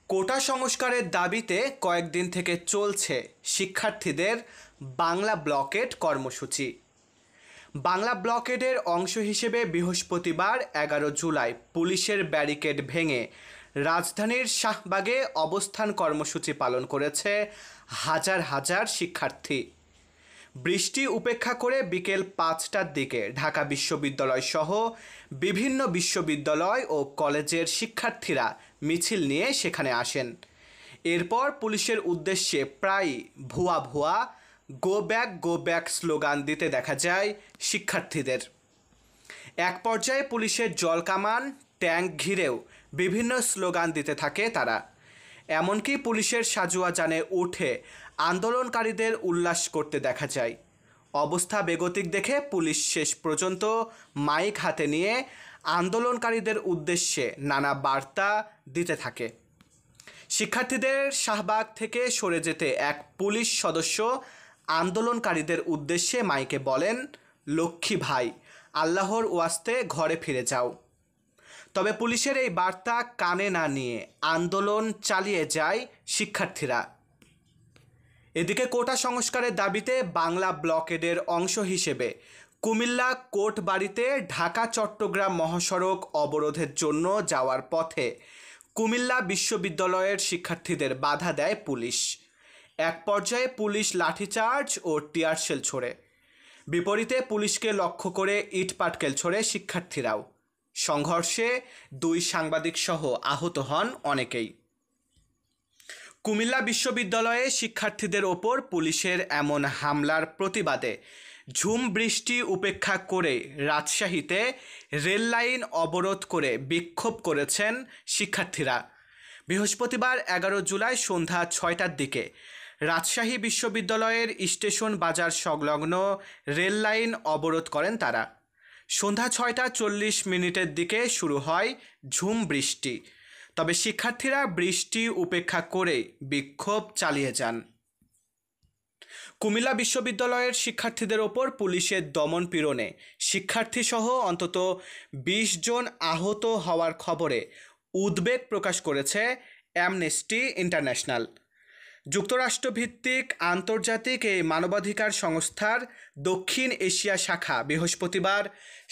কোটা সংস্কারের দাবিতে কয়েকদিন থেকে চলছে শিক্ষার্থীদের বাংলা ব্লকেড কর্মসূচি। বাংলা ব্লকেডের অংশ হিসেবে বৃহস্পতিবার 11 জুলাই পুলিশের ব্যারিকেড ভেঙে রাজধানীর শাহবাগে অবস্থান কর্মসূচি পালন করেছে হাজার হাজার শিক্ষার্থী। বৃষ্টি উপেক্ষা করে বিকেল 5টার দিকে ঢাকা বিশ্ববিদ্যালয় সহ বিভিন্ন বিশ্ববিদ্যালয় ও কলেজের শিক্ষার্থীরা মিছিল নিয়ে সেখানে আসেন। এরপর পুলিশের উদ্দেশ্যে প্রায় ভুয়া ভুয়া গো ব্যাক স্লোগান দিতে দেখা যায় শিক্ষার্থীদের। এক পর্যায়ে পুলিশের জলকামান ট্যাঙ্ক ঘিরেও বিভিন্ন স্লোগান দিতে থাকে তারা। এমনকি পুলিশের সাজোয়া যানে উঠে আন্দোলনকারীদের উল্লাস করতে দেখা যায়। অবস্থা বেগতিক দেখে পুলিশ শেষ পর্যন্ত মাইক হাতে নিয়ে আন্দোলনকারীদের উদ্দেশ্যে নানা বার্তা দিতে থাকে। শিক্ষার্থীদের শাহবাগ থেকে সরে যেতে এক পুলিশ সদস্য আন্দোলনকারীদের উদ্দেশ্যে মাইকে বলেন, লক্ষ্মী ভাই, আল্লাহর ওয়াস্তে ঘরে ফিরে যাও। তবে পুলিশের এই বার্তা কানে না নিয়ে আন্দোলন চালিয়ে যায় শিক্ষার্থীরা। এদিকে কোটা সংস্কারের দাবিতে বাংলা ব্লকেডের অংশ হিসেবে কুমিল্লা কোর্টবাড়িতে ঢাকা চট্টগ্রাম মহাসড়ক অবরোধের জন্য যাওয়ার পথে কুমিল্লা বিশ্ববিদ্যালয়ের শিক্ষার্থীদের বাধা দেয় পুলিশ। এক পর্যায়ে পুলিশ লাঠিচার্জ ও টিয়ারশেল ছোড়ে। বিপরীতে পুলিশকে লক্ষ্য করে ইট পাটকেল ছোড়ে শিক্ষার্থীরাও। সংঘর্ষে 2 সাংবাদিক সহ আহত হন অনেকেই। কুমিল্লা বিশ্ববিদ্যালয়ে শিক্ষার্থীদের ওপর পুলিশের এমন হামলার প্রতিবাদে ঝুম বৃষ্টি উপেক্ষা করে রাজশাহীতে রেল লাইন অবরোধ করে বিক্ষোভ করেছেন শিক্ষার্থীরা। বৃহস্পতিবার 11 জুলাই সন্ধ্যা 6টার দিকে রাজশাহী বিশ্ববিদ্যালয়ের স্টেশন বাজার সংলগ্ন রেল লাইন অবরোধ করেন তারা। সন্ধ্যা 6টা 40 দিকে শুরু হয় ঝুম বৃষ্টি। তবে শিক্ষার্থীরা বৃষ্টি উপেক্ষা করে বিক্ষোভ চালিয়ে যান। কুমিল্লা বিশ্ববিদ্যালয়ের শিক্ষার্থীদের ওপর পুলিশের দমন পীড়নে শিক্ষার্থীসহ অন্তত 20 জন আহত হওয়ার খবরে উদ্বেগ প্রকাশ করেছে অ্যামনেস্টি ইন্টারন্যাশনাল। যুক্তরাষ্ট্রভিত্তিক আন্তর্জাতিক এই মানবাধিকার সংস্থার দক্ষিণ এশিয়া শাখা বৃহস্পতিবার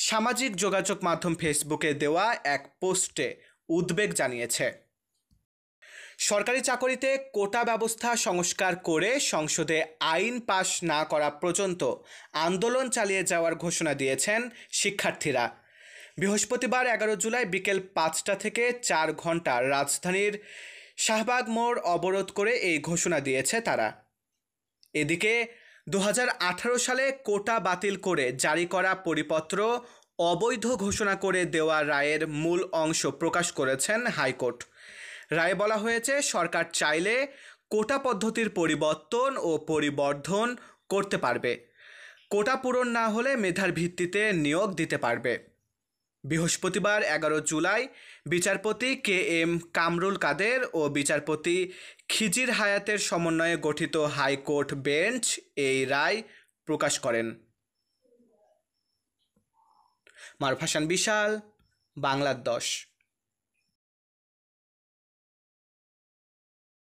সামাজিক যোগাযোগ মাধ্যম ফেসবুকে দেওয়া এক পোস্টে উদ্বেগ জানিয়েছে। সরকারি চাকরিতে কোটা ব্যবস্থা সংস্কার করে সংসদে আইন পাশ না করা পর্যন্ত আন্দোলন চালিয়ে যাওয়ার ঘোষণা দিয়েছেন শিক্ষার্থীরা। বৃহস্পতিবার 11 জুলাই বিকেল 5টা থেকে 4 ঘন্টা রাজধানীর শাহবাগ মোড় অবরোধ করে এই ঘোষণা দিয়েছে তারা। এদিকে 2018 সালে কোটা বাতিল করে জারি করা পরিপত্র অবৈধ ঘোষণা করে দেওয়া রায়ের মূল অংশ প্রকাশ করেছেন হাইকোর্ট। রায়ে বলা হয়েছে, সরকার চাইলে কোটা পদ্ধতির পরিবর্তন ও পরিবর্ধন করতে পারবে। কোটা পূরণ না হলে মেধার ভিত্তিতে নিয়োগ দিতে পারবে। বৃহস্পতিবার 11 জুলাই বিচারপতি KM কামরুল কাদের ও বিচারপতি খিজির হায়াতের সমন্বয়ে গঠিত হাইকোর্ট বেঞ্চ এই রায় প্রকাশ করেন। মারুফ হাসান বিশাল, বাংলার 10।